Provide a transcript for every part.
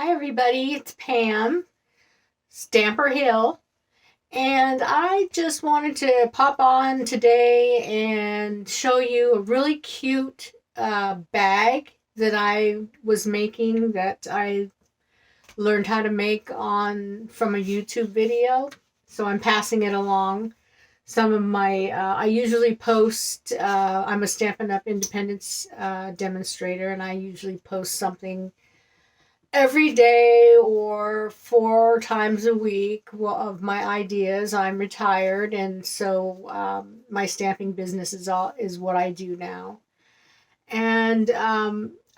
Hi everybody, it's Pam, Stamper Hill, and I just wanted to pop on today and show you a really cute bag that I was making that I learned how to make on from a YouTube video. So I'm passing it along. Some of my, I usually post, I'm a Stampin' Up! Independence demonstrator, and I usually post something every day or 4 times a week of my ideas. I'm retired, and so my stamping business is what I do now. And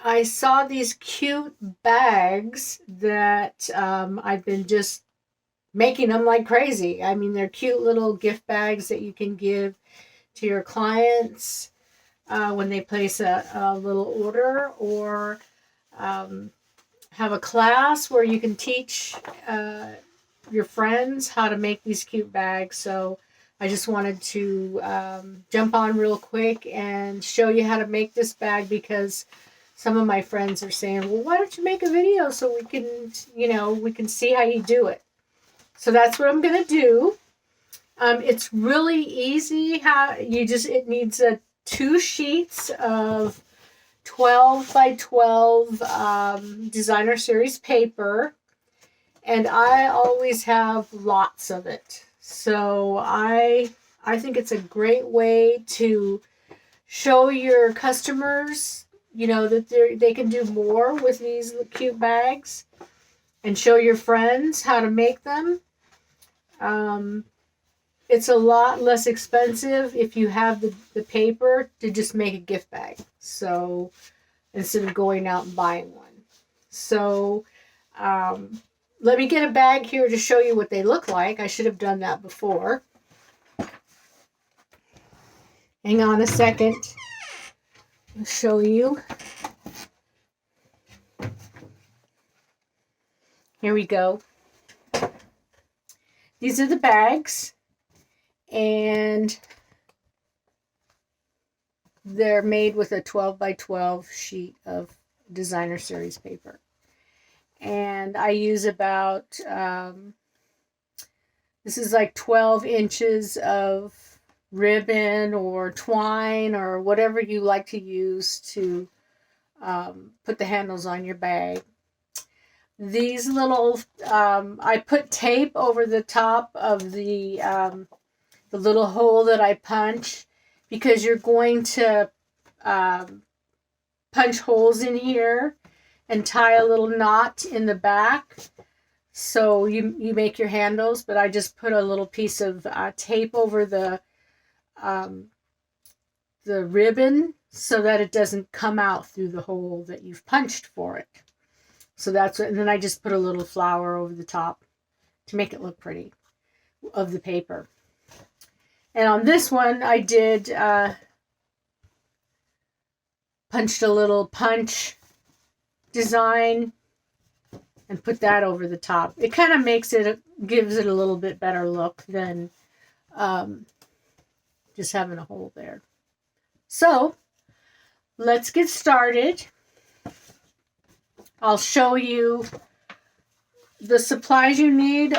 I saw these cute bags that I've been just making them like crazy. I mean, they're cute little gift bags that you can give to your clients when they place a little order, or um, have a class where you can teach your friends how to make these cute bags. So I just wanted to jump on real quick and show you how to make this bag, because some of my friends are saying, well, why don't you make a video so we can, we can see how you do it. So that's what I'm going to do. It's really easy. It needs 2 sheets of 12 by 12 designer series paper, and I always have lots of it. So I think it's a great way to show your customers, that they can do more with these cute bags, and show your friends how to make them. It's a lot less expensive if you have the paper to just make a gift bag. So instead of going out and buying one. So let me get a bag here to show you what they look like. I should have done that before. Hang on a second. I'll show you. Here we go. These are the bags, and they're made with a 12 by 12 sheet of designer series paper. And I use about, this is like 12 inches of ribbon or twine or whatever you like to use to put the handles on your bag. These little, I put tape over the top of the little hole that I punch, because you're going to punch holes in here and tie a little knot in the back. So you make your handles, but I just put a little piece of tape over the ribbon so that it doesn't come out through the hole that you've punched for it. So that's what, and then I just put a little flower over the top to make it look pretty of the paper. And on this one, I did punched a little punch design and put that over the top. It kind of gives it a little bit better look than just having a hole there. So let's get started. I'll show you the supplies you need.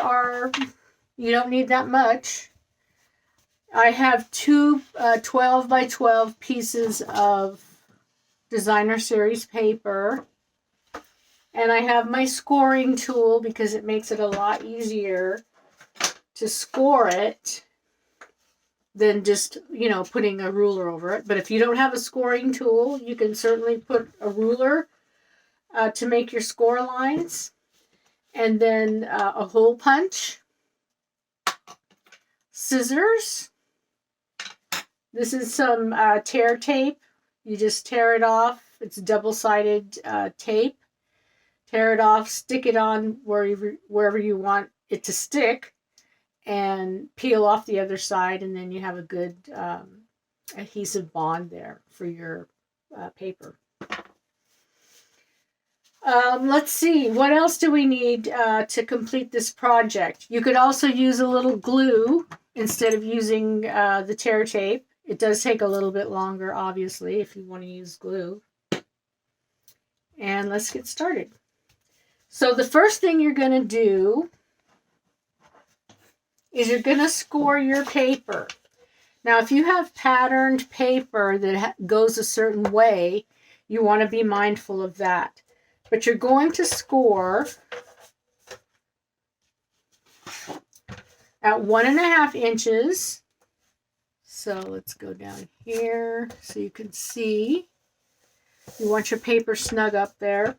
You don't need that much. I have two 12 by 12 pieces of designer series paper, and I have my scoring tool because it makes it a lot easier to score it than just, putting a ruler over it. But if you don't have a scoring tool, you can certainly put a ruler to make your score lines, and then a hole punch, scissors. This is some tear tape. You just tear it off. It's double-sided tape. Tear it off, stick it on wherever you want it to stick, and peel off the other side, and then you have a good adhesive bond there for your paper. Let's see, what else do we need to complete this project? You could also use a little glue instead of using the tear tape. It does take a little bit longer, obviously, if you want to use glue. And let's get started. So the first thing you're going to do is you're going to score your paper. Now, if you have patterned paper that goes a certain way, you want to be mindful of that. But you're going to score at 1.5 inches. So let's go down here so you can see. You want your paper snug up there.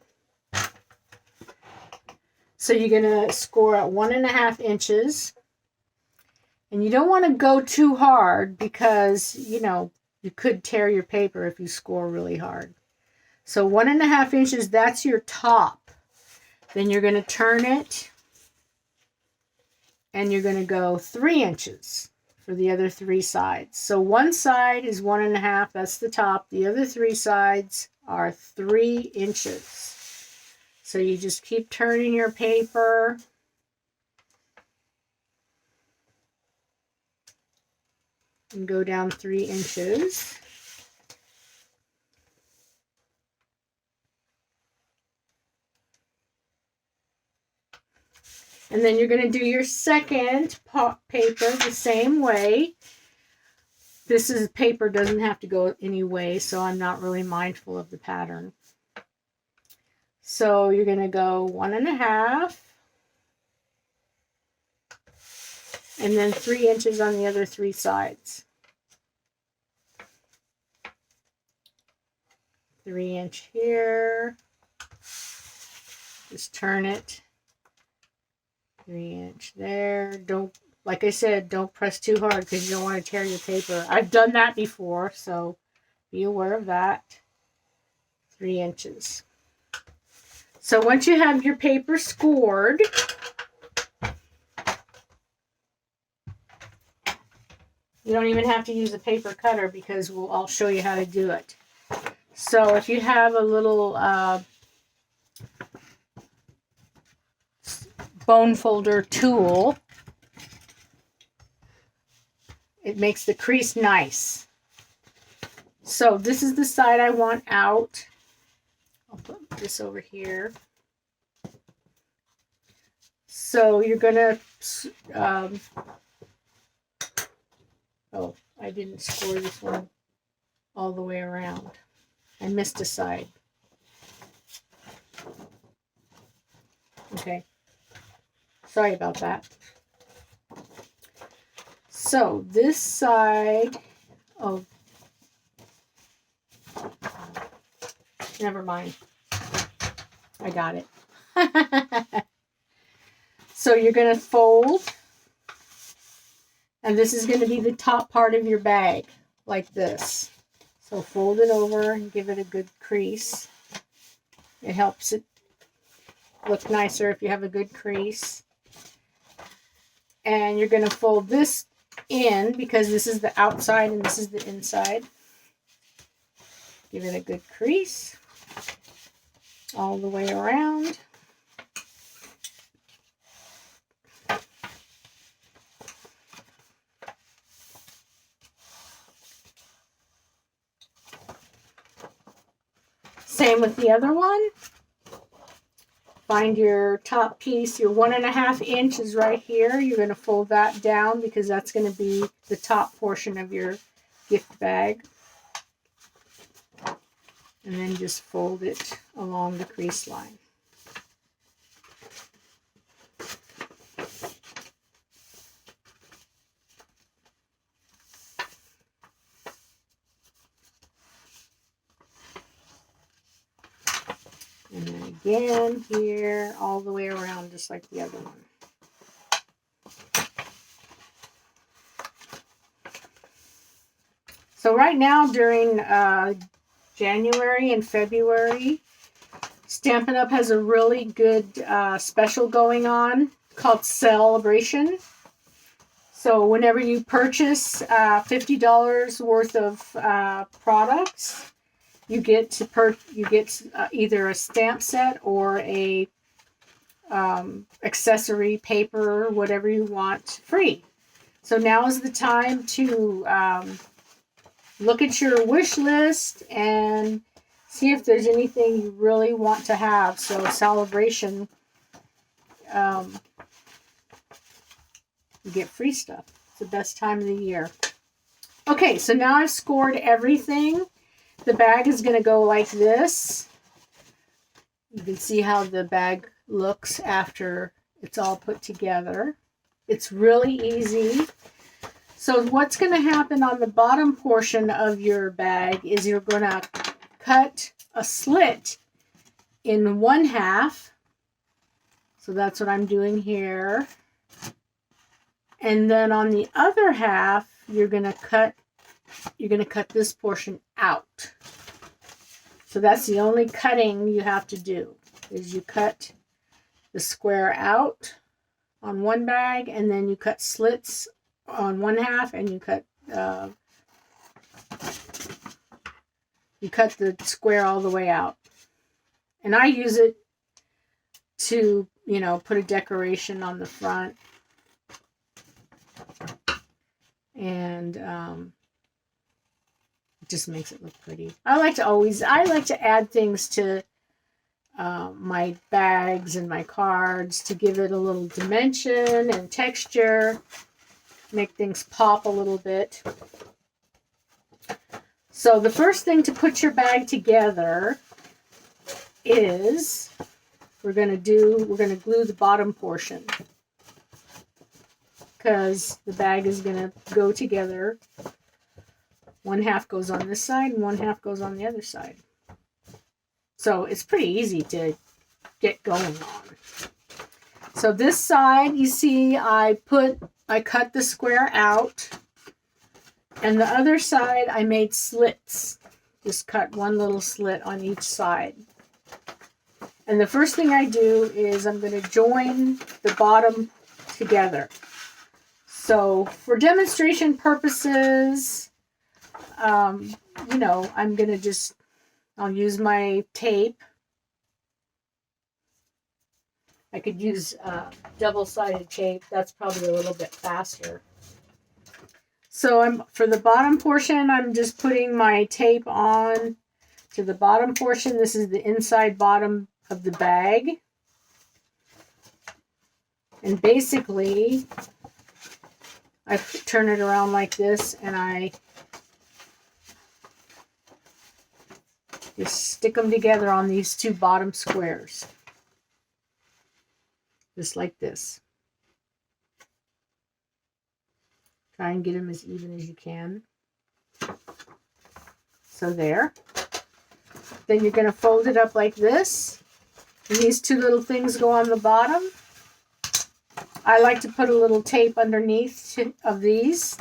So you're going to score at 1.5 inches. And you don't want to go too hard because, you know, you could tear your paper if you score really hard. So 1.5 inches, that's your top. Then you're going to turn it and you're going to go 3 inches for the other 3 sides. So one side is 1.5, that's the top. The other 3 sides are 3 inches. So you just keep turning your paper. And go down 3 inches. And then you're going to do your second paper the same way. This is paper, doesn't have to go any way, so I'm not really mindful of the pattern. So you're going to go 1.5. And then 3 inches on the other 3 sides. 3 inch here. Just turn it. 3 inch there. Don't, like I said, don't press too hard because you don't want to tear your paper. I've done that before, so be aware of that. 3 inches. So once you have your paper scored, you don't even have to use a paper cutter because I'll show you how to do it. So if you have a little bone folder tool, it makes the crease nice. So this is the side I want out. I'll put this over here. So you're going to, oh, I didn't score this one all the way around. I missed a side. Okay. Sorry about that. So this side, oh, never mind. I got it. So you're going to fold, and this is going to be the top part of your bag, like this. So fold it over and give it a good crease. It helps it look nicer if you have a good crease. And you're going to fold this in because this is the outside and this is the inside. Give it a good crease all the way around. Same with the other one. Find your top piece, your 1.5 inch is right here. You're going to fold that down because that's going to be the top portion of your gift bag. And then just fold it along the crease line. And then again here, all the way around, just like the other one. So right now during January and February, Stampin' Up! Has a really good special going on called Celebration. So whenever you purchase $50 worth of products, you get either a stamp set or a accessory, paper, whatever you want, free. So now is the time to look at your wish list and see if there's anything you really want to have. So Celebration you get free stuff. It's the best time of the year. Okay, so now I've scored everything. The bag is going to go like this. You can see how the bag looks after it's all put together. It's really easy. So what's going to happen on the bottom portion of your bag is you're going to cut a slit in 1/2. So that's what I'm doing here. And then on the other half, you're going to cut this portion out. So that's the only cutting you have to do, is you cut the square out on one bag, and then you cut slits on 1/2, and you cut the square all the way out. And I use it to, put a decoration on the front. And it just makes it look pretty. I like to add things to my bags and my cards to give it a little dimension and texture, make things pop a little bit. So the first thing to put your bag together is we're going to glue the bottom portion, because the bag is going to go together. 1/2 goes on this side and 1/2 goes on the other side. So it's pretty easy to get going on. So this side, you see, I cut the square out, and the other side I made slits. Just cut one little slit on each side. And the first thing I do is I'm going to join the bottom together. So for demonstration purposes, I'm going to I'll use my tape. I could use double-sided tape. That's probably a little bit faster. So for the bottom portion, I'm just putting my tape on to the bottom portion. This is the inside bottom of the bag. And basically, I turn it around like this, and I just stick them together on these two bottom squares. Just like this. Try and get them as even as you can. So there. Then you're going to fold it up like this. And these two little things go on the bottom. I like to put a little tape underneath of these.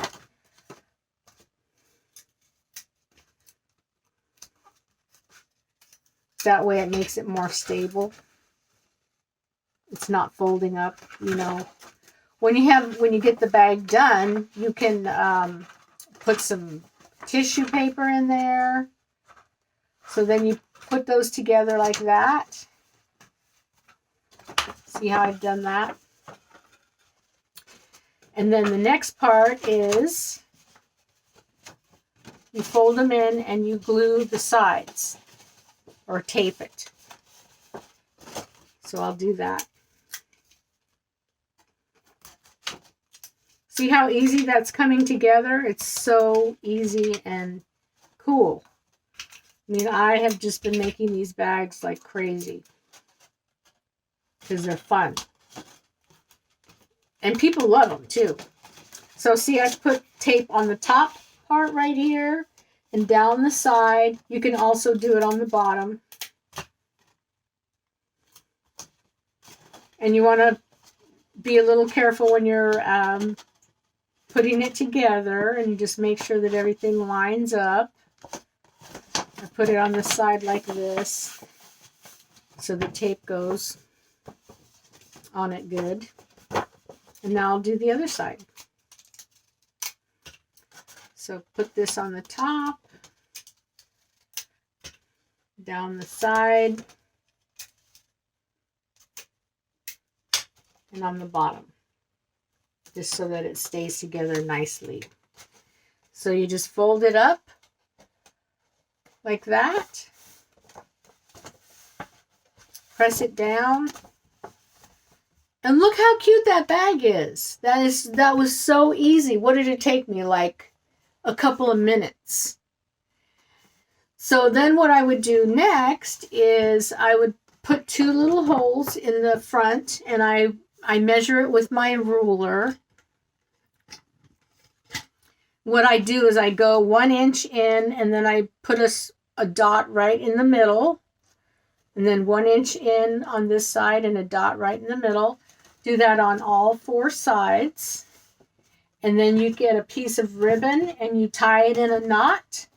That way it makes it more stable. It's not folding up, When you get the bag done, you can put some tissue paper in there. So then you put those together like that. See how I've done that? And then the next part is you fold them in and you glue the sides or tape it. So I'll do that. See how easy that's coming together? It's so easy and cool. I have just been making these bags like crazy because they're fun. And people love them too. So see, I put tape on the top part right here and down the side. You can also do it on the bottom. And you want to be a little careful when you're putting it together, and you just make sure that everything lines up. I put it on the side like this so the tape goes on it good. And now I'll do the other side. So put this on the top, down the side, and on the bottom, just so that it stays together nicely. So you just fold it up like that, press it down, And look how cute that bag is. That was so easy. What did it take me? Like a couple of minutes. So then what I would do next is I would put 2 little holes in the front, and I measure it with my ruler. What I do is I go 1 inch in, and then I put a dot right in the middle, and then 1 inch in on this side and a dot right in the middle. Do that on all 4 sides. And then you get a piece of ribbon and you tie it in a knot,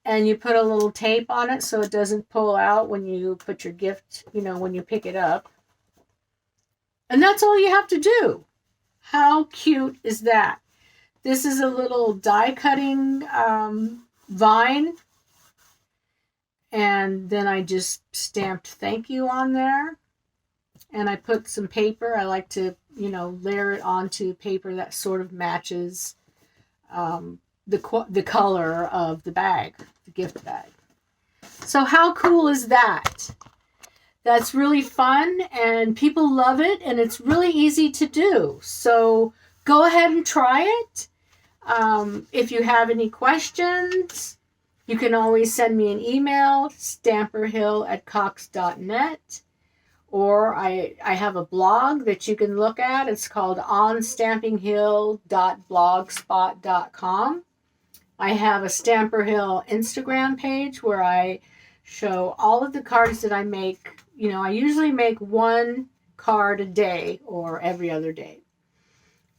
and you put a little tape on it so it doesn't pull out when you put your gift, when you pick it up. And that's all you have to do. How cute is that? This is a little die cutting vine. And then I just stamped thank you on there. And I put some paper. I like to, layer it onto paper that sort of matches the color of the bag, the gift bag. So how cool is that? That's really fun, and people love it, and it's really easy to do. So go ahead and try it. If you have any questions, you can always send me an email, stamperhill@cox.net. Or I have a blog that you can look at. It's called onstampinghill.blogspot.com. I have a Stamper Hill Instagram page where I show all of the cards that I make. I usually make 1 card a day or every other day.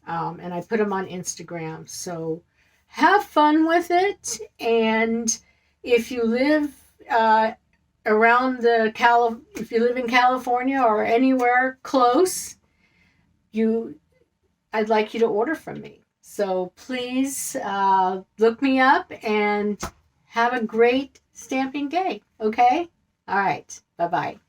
And I put them on Instagram. So have fun with it. And if you live if you live in California or anywhere close, I'd like you to order from me. So please look me up and have a great stamping day. Okay? All right. Bye-bye.